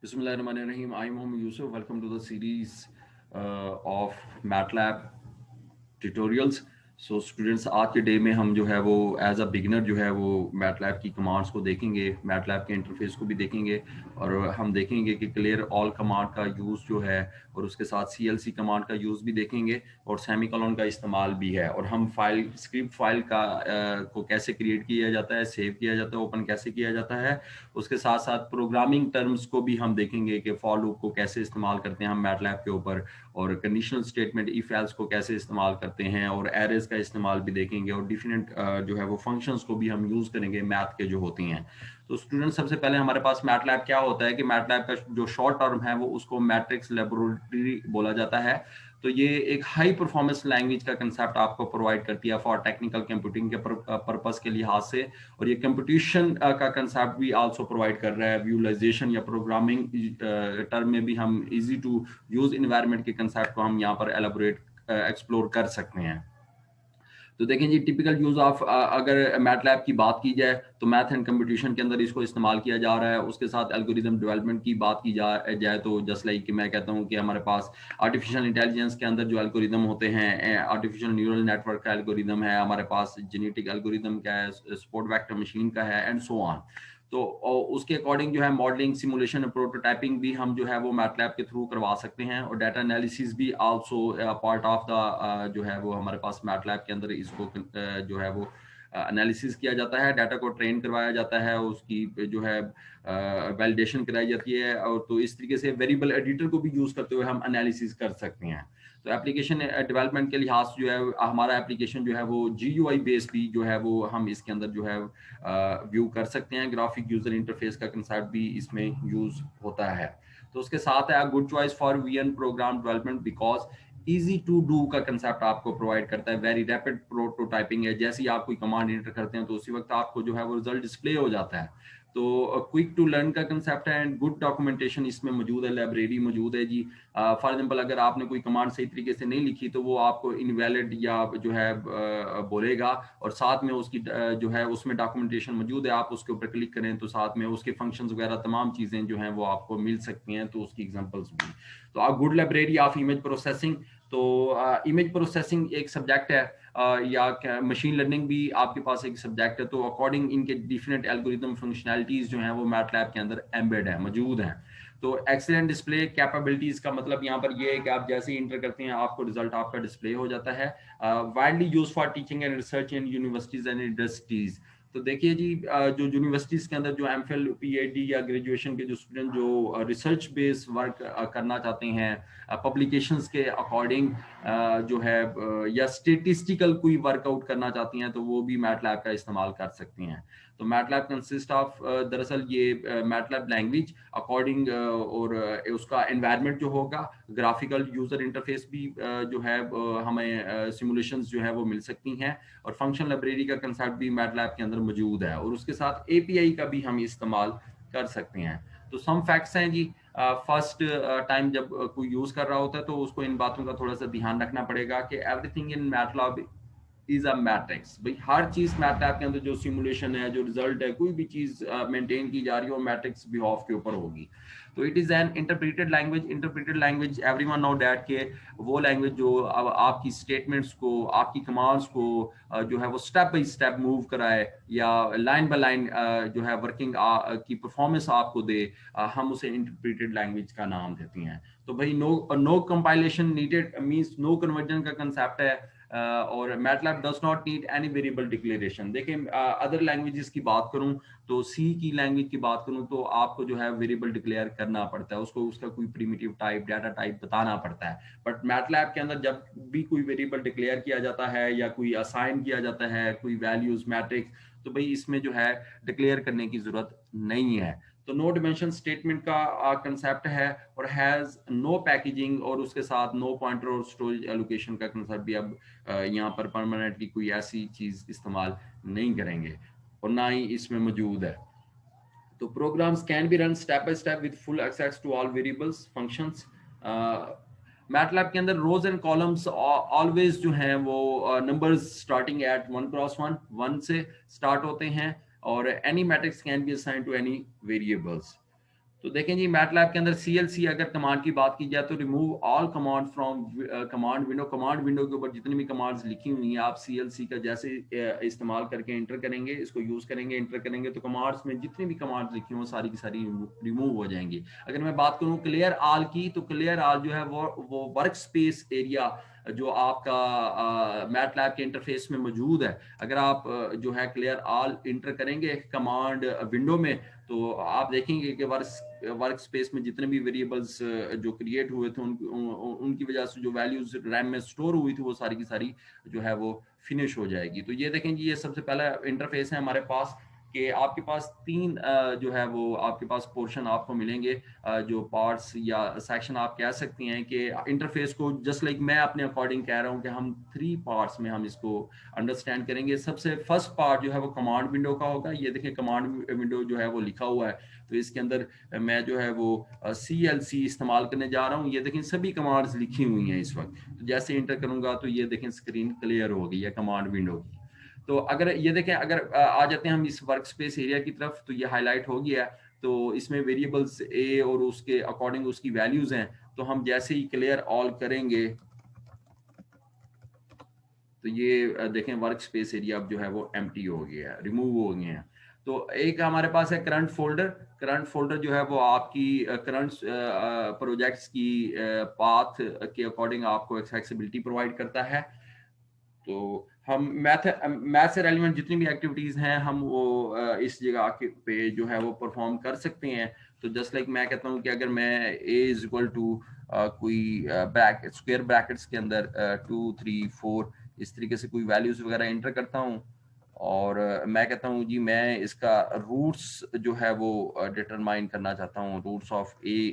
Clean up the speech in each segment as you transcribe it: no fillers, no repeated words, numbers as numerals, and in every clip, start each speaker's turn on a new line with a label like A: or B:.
A: Bismillahirrahmanirrahim. I'm Mohammed Yusuf. Welcome to the series of MATLAB tutorials. So students, आज के day में हम जो है वो एज अ बिगिनर जो है वो मैटलैब की कमांड्स को देखेंगे, मैटलैब के इंटरफेस को भी देखेंगे और हम देखेंगे कि क्लियर ऑल कमांड का यूज़ जो है और उसके साथ CLC कमांड का यूज़ भी देखेंगे और सेमीकोलन का इस्तेमाल भी है। और हम फाइल स्क्रिप्ट फाइल का को कैसे क्रिएट किया जाता है, सेव किया जाता है, ओपन कैसे किया जाता है। उसके साथ साथ प्रोग्रामिंग टर्म्स को भी हम देखेंगे कि फॉर लूप को कैसे इस्तेमाल करते हैं हम मैटलैब के ऊपर, और कंडीशनल स्टेटमेंट इफ एल्स को कैसे इस्तेमाल करते हैं, और एरेज का इस्तेमाल भी देखेंगे, और डिफरेंट जो है वो फंक्शंस को भी हम यूज़ करेंगे मैथ के जो होती हैं। तो स्टूडेंट, सबसे पहले हमारे पास मैटलैब क्या होता है कि मैटलैब का जो शॉर्ट टर्म है वो उसको मैट्रिक्स लेबोरेटरी बोला जाता है। तो ये एक हाई परफॉर्मेंस लैंग्वेज का कंसेप्ट आपको प्रोवाइड करती है फॉर टेक्निकल कंप्यूटिंग के पर्पस के लिहाज से, और ये कंप्यूटेशन का कंसेप्ट भी आल्सो प्रोवाइड कर रहा है। विजुअलाइजेशन या प्रोग्रामिंग टर्म में भी हम इजी टू यूज इन्वायरमेंट के कंसेप्ट को हम यहाँ पर एलाबोरेट एक्सप्लोर कर सकते हैं। तो देखें जी, टिपिकल यूज ऑफ अगर मैटलैब की बात की जाए तो मैथ एंड कंप्यूटेशन के अंदर इसको इस्तेमाल किया जा रहा है। उसके साथ एल्गोरिदम डेवलपमेंट की बात की जाए तो जस्ट लाइक कि मैं कहता हूँ कि हमारे पास आर्टिफिशियल इंटेलिजेंस के अंदर जो एल्गोरिदम होते हैं, आर्टिफिशियल न्यूरल नेटवर्क का एल्गोरिदम है, हमारे पास जेनेटिक एल्गोरिदम का है, स्पोर्ट वेक्टर मशीन का है, एंड सो ऑन। तो उसके अकॉर्डिंग जो है मॉडलिंग, सिमुलेशन, प्रोटोटाइपिंग भी हम जो है वो मैटलैब के थ्रू करवा सकते हैं, और डाटा एनालिसिस भी आल्सो पार्ट ऑफ द जो है वो हमारे पास मैटलैब के अंदर इसको जो है वो एनालिसिस किया जाता है, डाटा को ट्रेन करवाया जाता है, उसकी जो है वैलिडेशन कराई जाती है, और तो इस तरीके से वेरिएबल एडिटर को भी यूज करते हुए हम एनालिसिस कर सकते हैं। तो एप्लीकेशन डेवलपमेंट के लिहाज जो है हमारा एप्लीकेशन जो है वो GUI बेस्ड भी जो है वो हम इसके अंदर जो है व्यू कर सकते हैं। ग्राफिक यूजर इंटरफेस का कंसेप्ट भी इसमें यूज होता है। तो उसके साथ है good choice for VN program development, because easy to do का कंसेप्ट आपको प्रोवाइड करता है। वेरी रैपिड प्रोटोटाइपिंग है, जैसे ही आप कोई कमांड एंटर करते हैं तो उसी वक्त आपको जो है वो रिजल्ट डिस्प्ले हो जाता है। तो क्विक टू लर्न का कंसेप्ट है, एंड गुड डॉक्यूमेंटेशन इसमें मौजूद है, लाइब्रेरी मौजूद है जी। फॉर एग्जांपल, अगर आपने कोई कमांड सही तरीके से नहीं लिखी तो वो आपको इनवैलिड या जो है बोलेगा, और साथ में उसकी जो है उसमें डॉक्यूमेंटेशन मौजूद है। आप उसके ऊपर क्लिक करें तो साथ में उसके फंक्शंस वगैरह तमाम चीज़ें जो हैं वो आपको मिल सकती हैं, तो उसकी एग्जांपल्स भी। तो आप good library of image processing, तो इमेज प्रोसेसिंग एक सब्जेक्ट है, या मशीन लर्निंग भी आपके पास एक सब्जेक्ट है। तो अकॉर्डिंग इनके डिफरेंट एल्गोरिदम फंक्शनैलिटीज जो हैं वो मैटलैब के अंदर एम्बेड है, मौजूद हैं। तो एक्सीलेंट डिस्प्ले कैपेबिलिटीज का मतलब यहाँ पर ये है कि आप जैसे ही इंटर करते हैं आपको रिजल्ट आपका डिस्प्ले हो जाता है। Widely use for teaching and research in universities and industries. तो देखिए जी, जो यूनिवर्सिटीज के अंदर जो MPhil PhD या ग्रेजुएशन के जो स्टूडेंट जो रिसर्च बेस्ड वर्क करना चाहते हैं, पब्लिकेशंस के अकॉर्डिंग जो है या स्टेटिस्टिकल कोई वर्कआउट करना चाहती हैं, तो वो भी मैटलैब का इस्तेमाल कर सकती हैं। तो मैटलैब कंसिस्ट ऑफ दरअसल ये मैटलैब लैंग्वेज अकॉर्डिंग और उसका एनवायरनमेंट जो होगा, ग्राफिकल यूजर इंटरफेस भी जो है हमें सिमुलेशंस जो है वो मिल सकती हैं, और फंक्शन लाइब्रेरी का कंसेप्ट भी मैटलैब के अंदर मौजूद है, और उसके साथ API का भी हम इस्तेमाल कर सकते हैं। तो सम फैक्ट्स हैं जी। फर्स्ट टाइम जब कोई यूज कर रहा होता है तो उसको इन बातों का थोड़ा सा ध्यान रखना पड़ेगा कि everything in MATLAB is a matrix. भाई हर चीज मैटलैब के अंदर जो सिमुलेशन है, जो रिजल्ट है, कोई भी चीज मेंटेन की जा रही हो, मैट्रिक्स बिहेव के ऊपर होगी। तो it is an interpreted language. Interpreted language everyone know that के वो लैंग्वेज जो अब आपकी स्टेटमेंट्स को, आपकी कमांड्स को जो है वो स्टेप बाय स्टेप मूव कराए, या लाइन बाय लाइन जो है वर्किंग की परफॉर्मेंस आपको दे, हम उसे इंटरप्रेटेड लैंग्वेज का नाम देते हैं। तो भाई no compilation needed means no conversion का कंसेप्ट है, और MATLAB does not need any variable declaration. देखें, अदर लैंग्वेजेस की बात करूं तो सी की लैंग्वेज की बात करूं तो आपको जो है वेरिएबल डिक्लेयर करना पड़ता है, उसको उसका कोई प्रिमिटिव टाइप, डाटा टाइप बताना पड़ता है। बट मैटलैब के अंदर जब भी कोई वेरिएबल डिक्लेयर किया जाता है या कोई असाइन किया जाता है, कोई वैल्यूज मैट्रिक्स, तो भाई इसमें जो है डिक्लेयर करने की जरूरत नहीं है। तो नो डिमेंशन स्टेटमेंट का कंसेप्ट है, और हैज नो पैकेजिंग, और उसके साथ नो पॉइंटर और स्टोरेज एलोकेशन का कंसेप्ट भी अब यहाँ पर परमानेंटली कोई ऐसी चीज इस्तेमाल नहीं करेंगे, और ना ही इसमें मौजूद है। तो programs can be run step by step with full access to all variables functions. MATLAB के अंदर रोज एंड कॉलम्स ऑलवेज जो हैं वो नंबर्स स्टार्टिंग एट 1 क्रॉस 1 1 से स्टार्ट होते हैं, और any matrix can be assign to any variables. तो देखें जी मैटलैब के अंदर CLC अगर कमांड की बात की जाए तो remove all command from command window के ऊपर जितनी भी कमांड्स लिखी हुई हैं आप CLC का जैसे इस्तेमाल करके इंटर करेंगे, इसको यूज करेंगे, इंटर करेंगे तो कमांड्स में जितनी भी कमांड्स लिखी हुई सारी की सारी रिमूव हो जाएंगी। अगर मैं बात करूं क्लियर ऑल की, तो क्लियर ऑल जो है वो वर्क स्पेस एरिया जो आपका मैटलैब के इंटरफेस में मौजूद है, अगर आप जो है क्लियर ऑल इंटर करेंगे कमांड विंडो में, तो आप देखेंगे कि वर्क स्पेस में जितने भी वेरिएबल्स जो क्रिएट हुए थे उनकी वजह से जो वैल्यूज रैम में स्टोर हुई थी वो सारी की सारी जो है वो फिनिश हो जाएगी। तो ये देखें जी ये सबसे पहला इंटरफेस है हमारे पास कि आपके पास तीन जो है वो आपके पास पोर्शन आपको मिलेंगे, जो पार्ट्स या सेक्शन आप कह सकती हैं कि इंटरफेस को जस्ट लाइक मैं अपने अकॉर्डिंग कह रहा हूं कि हम 3 पार्ट्स में हम इसको अंडरस्टैंड करेंगे। सबसे फर्स्ट पार्ट जो है वो कमांड विंडो का होगा। ये देखिए कमांड विंडो जो है वो लिखा हुआ है, तो इसके अंदर मैं जो है वो CLC इस्तेमाल करने जा रहा हूँ। ये देखें सभी कमांड्स लिखी हुई हैं इस वक्त, तो जैसे इंटर करूंगा तो ये देखें स्क्रीन क्लियर हो गई है कमांड विंडो की। तो अगर ये देखें अगर आ जाते हैं हम इस वर्क स्पेस एरिया की तरफ, तो ये हाईलाइट हो गया है। तो इसमें वेरिएबल्स ए और उसके अकॉर्डिंग उसकी वैल्यूज हैं, तो हम जैसे ही क्लियर ऑल करेंगे तो ये देखें वर्क स्पेस एरिया अब जो है वो एम्प्टी हो गया है, रिमूव हो गए हैं। तो एक हमारे पास है करंट फोल्डर। करंट फोल्डर जो है वो आपकी करंट प्रोजेक्ट्स की पाथ के अकॉर्डिंग आपको एक्सेसिबिलिटी प्रोवाइड करता है। तो हम मैथ से रेलिवेंट जितनी भी एक्टिविटीज हैं हम वो इस जगह पे जो है वो परफॉर्म कर सकते हैं। तो जस्ट लाइक मैं कहता हूँ कि अगर मैं a इज इक्वल टू कोई ब्रैकेट स्क्वायर ब्रैकेट्स के अंदर 2 3 4 इस तरीके से कोई वैल्यूज वगैरह एंटर करता हूँ, और मैं कहता हूँ जी मैं इसका रूट्स जो है वो डिटरमाइन करना चाहता हूँ, roots of a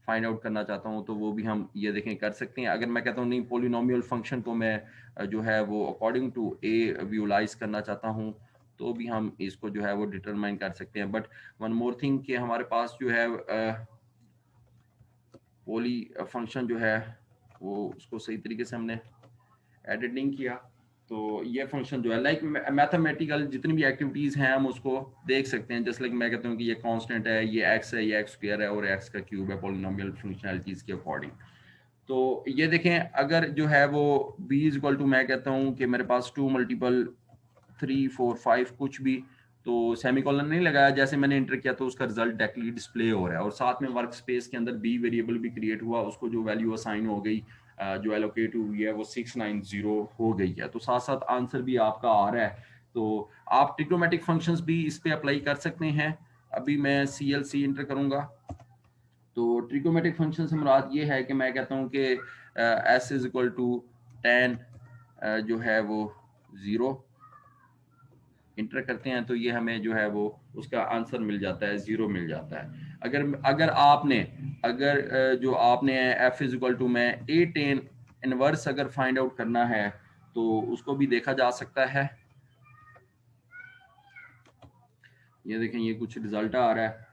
A: find out करना चाहता हूँ, तो वो भी हम ये देखें कर सकते हैं। अगर मैं कहता हूँ नहीं पोलिनोमियल फंक्शन को मैं जो है वो अकॉर्डिंग टू ए विजुलाइज करना चाहता हूँ, तो भी हम इसको जो है वो डिटरमाइन कर सकते हैं। बट वन मोर थिंग कि हमारे पास जो है पोली फंक्शन जो है वो उसको सही तरीके से हमने एडिट नहीं किया। तो ये फंक्शन जो है लाइक मैथमेटिकल जितनी भी एक्टिविटीज हैं हम उसको देख सकते हैं। जस्ट लाइक मैं कहता हूँ कि ये कांस्टेंट है, ये x है, ये एक्स स्क्वायर है और x का क्यूब है पोलिनोमियल फंक्शनैलिटीज के अकॉर्डिंग। तो ये देखें अगर जो है वो b इज इक्वल टू मैं कहता हूँ कि मेरे पास 2 मल्टीपल 3 4 5 कुछ भी, तो सेमीकोलन नहीं लगाया, जैसे मैंने इंटर किया तो उसका रिजल्ट डायरेक्टली डिस्प्ले हो रहा है। और साथ में वर्क स्पेस के अंदर बी वेरिएबल भी क्रिएट हुआ, उसको जो वैल्यू असाइन हो गई जो एलोकेट हुई है वो 690 हो गई है। तो साथ साथ आंसर भी आपका आ रहा है। तो आप ट्रिग्नोमेट्रिक फंक्शंस भी इस पे अप्लाई कर सकते हैं। अभी मैं CLC इंटर करूंगा। तो ट्रिग्नोमेट्रिक फंक्शन से मुराद ये है कि मैं कहता हूँ कि s इज इक्वल टू 10 जो है वो 0 इंटर करते हैं तो ये हमें जो है वो उसका आंसर मिल जाता है, 0 मिल जाता है। अगर अगर आपने अगर जो आपने f इज इक्वल टू में A10 इनवर्स अगर फाइंड आउट करना है तो उसको भी देखा जा सकता है। ये देखें ये कुछ रिजल्ट आ रहा है।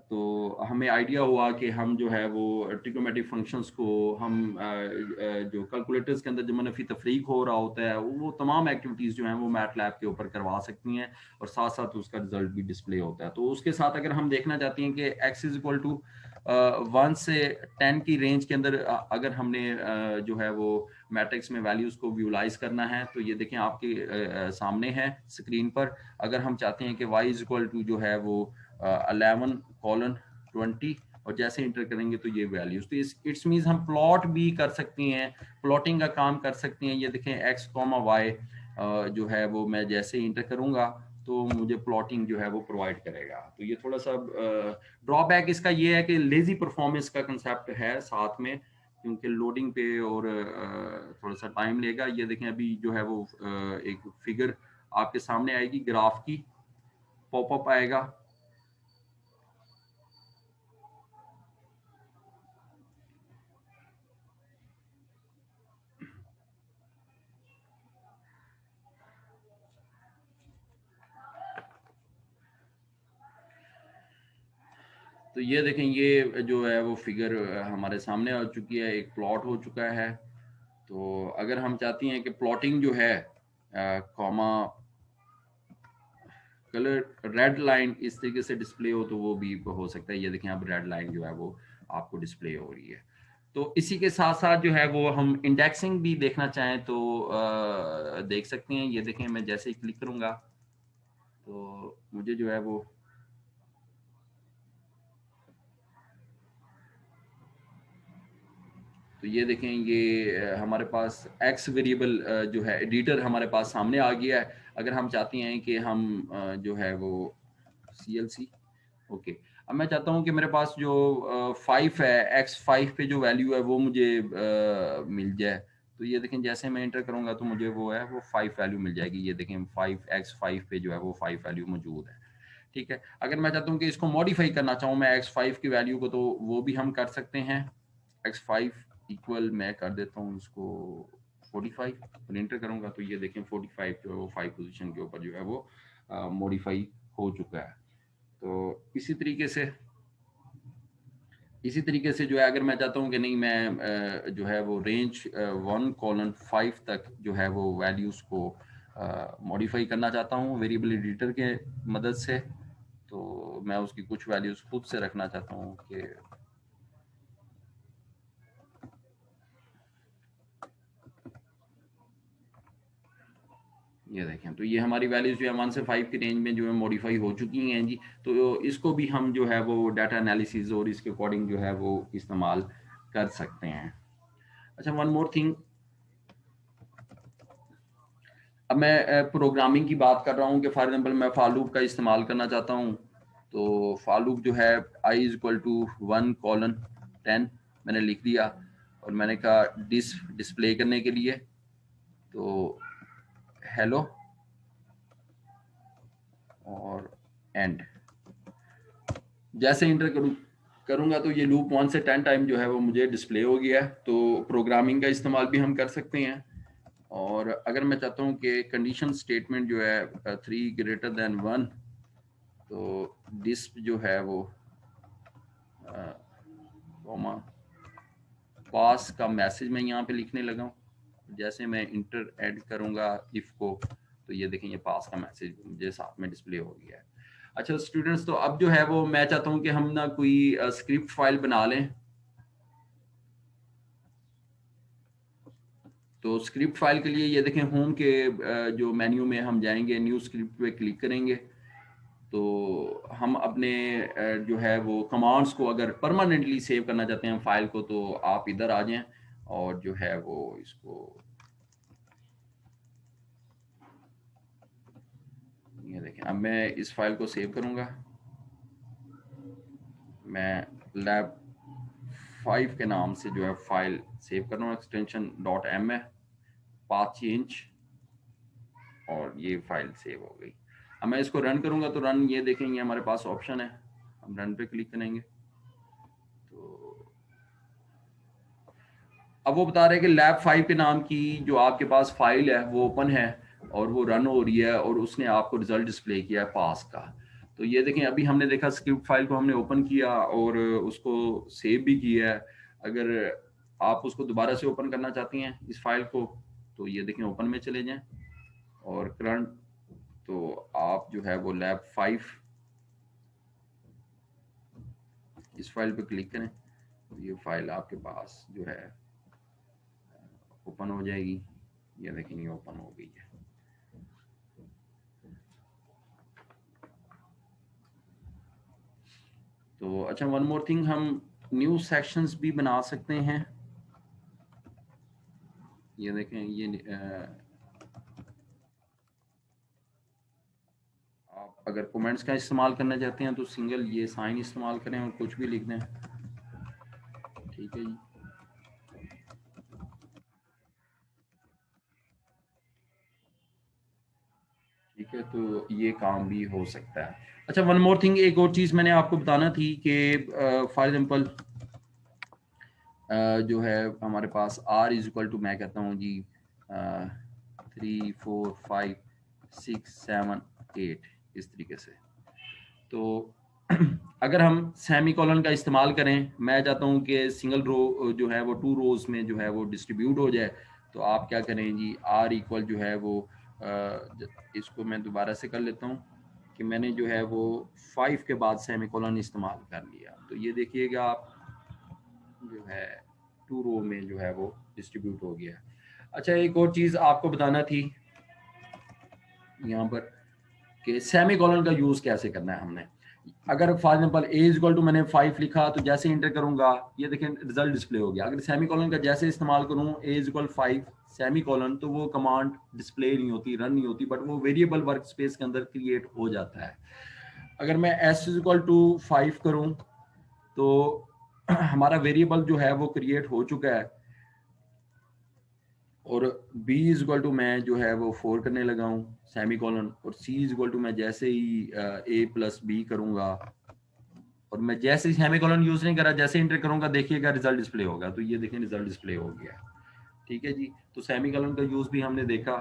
A: तो हमें आइडिया हुआ कि हम जो है वो ट्रिग्नोमेट्रिक फंक्शंस को हम जो कैलकुलेटर्स के अंदर जो मनफी तफरीक हो रहा होता है वो तमाम एक्टिविटीज़ जो हैं वो मैटलैब के ऊपर करवा सकती हैं, और साथ साथ उसका रिजल्ट भी डिस्प्ले होता है। तो उसके साथ अगर हम देखना चाहते हैं कि x इज इक्वल टू 1 से 10 की रेंज के अंदर अगर हमने जो है वो मैट्रिक्स में वैल्यूज को विजुलाइज करना है, तो ये देखें आपके सामने है स्क्रीन पर। अगर हम चाहते हैं कि y इज इक्वल टू जो है वो 11:20 और जैसे इंटर करेंगे तो ये वैल्यूज, तो इट्स मींस हम प्लॉट भी कर सकते हैं, प्लॉटिंग का काम कर सकते हैं। ये देखें x, y जो है वो मैं जैसे इंटर करूंगा तो मुझे प्लॉटिंग जो है वो प्रोवाइड करेगा। तो ये थोड़ा सा ड्रॉबैक इसका ये है कि लेजी परफॉर्मेंस का कंसेप्ट है साथ में, क्योंकि लोडिंग पे और थोड़ा सा टाइम लेगा। ये देखें अभी जो है वो एक फिगर आपके सामने आएगी, ग्राफ की पॉपअप आएगा। तो ये देखें ये जो है वो फिगर हमारे सामने आ चुकी है, एक प्लॉट हो चुका है। तो अगर हम चाहती हैं कि प्लॉटिंग जो है कॉमा कलर रेड लाइन इस तरीके से डिस्प्ले हो तो वो भी हो सकता है। ये देखें अब रेड लाइन जो है वो आपको डिस्प्ले हो रही है। तो इसी के साथ साथ जो है वो हम इंडेक्सिंग भी देखना चाहें तो देख सकते हैं। ये देखें मैं जैसे ही क्लिक करूंगा तो मुझे जो है वो तो ये देखें ये हमारे पास एक्स वेरिएबल जो है एडिटर हमारे पास सामने आ गया है। अगर हम चाहते हैं कि हम जो है वो CLC ओके अब मैं चाहता हूं कि मेरे पास जो 5 है X5 पे जो वैल्यू है वो मुझे मिल जाए। तो ये देखें जैसे मैं एंटर करूंगा तो मुझे वो है वो 5 वैल्यू मिल जाएगी। ये देखें 5 X5 पे जो है वो 5 वैल्यू मौजूद है। ठीक है अगर मैं चाहता हूं कि इसको मॉडिफाई करना चाहूं मैं X5 की वैल्यू को तो वो भी हम कर सकते हैं। X5 इक्वल मैं कर देता हूँ इसको 45 और एंटर करूंगा तो ये देखें 45 जो है वो 5 पोजीशन के ऊपर जो है वो मॉडिफाई हो चुका है। तो इसी तरीके से जो है अगर मैं चाहता हूँ कि नहीं मैं जो है वो रेंज 1:5 तक जो है वो वैल्यूज को मॉडिफाई करना चाहता हूँ वेरिएबल एडिटर के मदद से। तो मैं उसकी कुछ वैल्यूज खुद से रखना चाहता हूँ कि ये देखें तो ये हमारी वैल्यूज जो है 1 से 5 की रेंज में जो है मॉडिफाई हो चुकी हैं जी। तो इसको भी हम जो है वो डाटा एनालिसिस और इसके अकॉर्डिंग जो है वो इस्तेमाल कर सकते हैं। अच्छा वन मोर थिंग अब मैं प्रोग्रामिंग की बात कर रहा हूँ कि फॉर एग्जांपल मैं फॉर लूप का इस्तेमाल करना चाहता हूँ। तो फॉर लूप जो है i = 1:10 मैंने लिख दिया और मैंने कहा डिस्प्ले करने के लिए तो हेलो और एंड जैसे इंटर करूंगा तो ये लूप 1 से 10 टाइम जो है वो मुझे डिस्प्ले हो गया है। तो प्रोग्रामिंग का इस्तेमाल भी हम कर सकते हैं। और अगर मैं चाहता हूँ कि कंडीशन स्टेटमेंट जो है 3 > 1 तो डिस्प जो है वो कॉमा पास का मैसेज मैं यहाँ पे लिखने लगा हूँ। जैसे मैं इंटर ऐड करूँगा इफ को तो ये देखें ये पास का मैसेज मुझे साथ में डिस्प्ले हो गया है। अच्छा स्टूडेंट्स तो अब जो है वो मैं चाहता हूँ कि हम ना कोई स्क्रिप्ट फाइल बना लें। तो स्क्रिप्ट फाइल के लिए ये देखें होम के जो मेन्यू में हम जाएंगे न्यू स्क्रिप्ट पे क्लिक करेंगे। तो हम अपने जो है वो कमांड्स को अगर परमानेंटली सेव करना चाहते हैं फाइल को तो आप इधर आ जाएं और जो है वो इसको ये देखें अब मैं इस फाइल को सेव करूंगा। मैं लैब 5 के नाम से जो है फाइल सेव कर रहा हूँ एक्सटेंशन .m है पाथ चेंज और ये फाइल सेव हो गई। अब मैं इसको रन करूंगा तो रन ये देखेंगे हमारे पास ऑप्शन है हम रन पे क्लिक करेंगे तो अब वो बता रहे हैं कि लैब 5 के नाम की जो आपके पास फाइल है वो ओपन है और वो रन हो रही है और उसने आपको रिजल्ट डिस्प्ले किया है पास का। तो ये देखें अभी हमने देखा स्क्रिप्ट फाइल को हमने ओपन किया और उसको सेव भी किया है। अगर आप उसको दोबारा से ओपन करना चाहती हैं इस फाइल को तो ये देखें ओपन में चले जाएं और करंट तो आप जो है वो लैब 5 इस फाइल पे क्लिक करें तो ये फाइल आपके पास जो है ओपन हो जाएगी। ये देखेंगे ओपन हो गई है। तो अच्छा वन मोर थिंग हम न्यू सेक्शंस भी बना सकते हैं। ये देखें ये आप अगर कमेंट्स का इस्तेमाल करना चाहते हैं तो सिंगल ये साइन इस्तेमाल करें और कुछ भी लिख दें। ठीक है जी ठीक है तो ये काम भी हो सकता है। अच्छा वन मोर थिंग एक और चीज़ मैंने आपको बताना थी कि फॉर एग्जांपल जो है हमारे पास r मैं कहता हूँ जी 3 4 5 6 7 8 इस तरीके से। तो अगर हम सेमी कॉलन का इस्तेमाल करें मैं चाहता हूँ कि सिंगल रो जो है वो 2 रोज में जो है वो डिस्ट्रीब्यूट हो जाए। तो आप क्या करें जी r जो है वो इसको मैं दोबारा से कर लेता हूँ कि मैंने जो है वो 5 के बाद सेमीकोलन इस्तेमाल कर लिया। तो ये देखिएगा आप जो है 2 रो में जो है वो डिस्ट्रीब्यूट हो गया। अच्छा, एक और चीज़ आपको बताना थी यहाँ पर कि सेमीकोलन का यूज़ कैसे करना है हमने। अगर for example a is equal to मैंने 5 लिखा, तो जैसे इंटर करूंगा ये देखें रिजल्ट डिस्प्ले हो गया। अगर सेमीकोलन का जैसे इस्तेमाल करूं ए इज इक्वल 5 सेमीकोलन, तो वो कमांड डिस्प्ले नहीं होती, रन नहीं होती, बट वो वेरिएबल वर्क स्पेस के अंदर क्रिएट हो जाता है। अगर मैं एस इज इक्वल टू 5 करूं तो हमारा वेरिएबल जो है वो क्रिएट हो चुका है, और b इज इक्वल टू मैं जो है वो 4 करने लगा हूँ सेमीकोलन, और c इज इक्वल टू मैं जैसे ही a प्लस b करूंगा, और मैं जैसे ही सेमीकोलन यूज नहीं करा, जैसे इंटर करूंगा देखिएगा रिजल्ट डिस्प्ले होगा। तो ये देखें रिजल्ट डिस्प्ले हो गया। ठीक है जी, तो सेमीकोलन का यूज भी हमने देखा।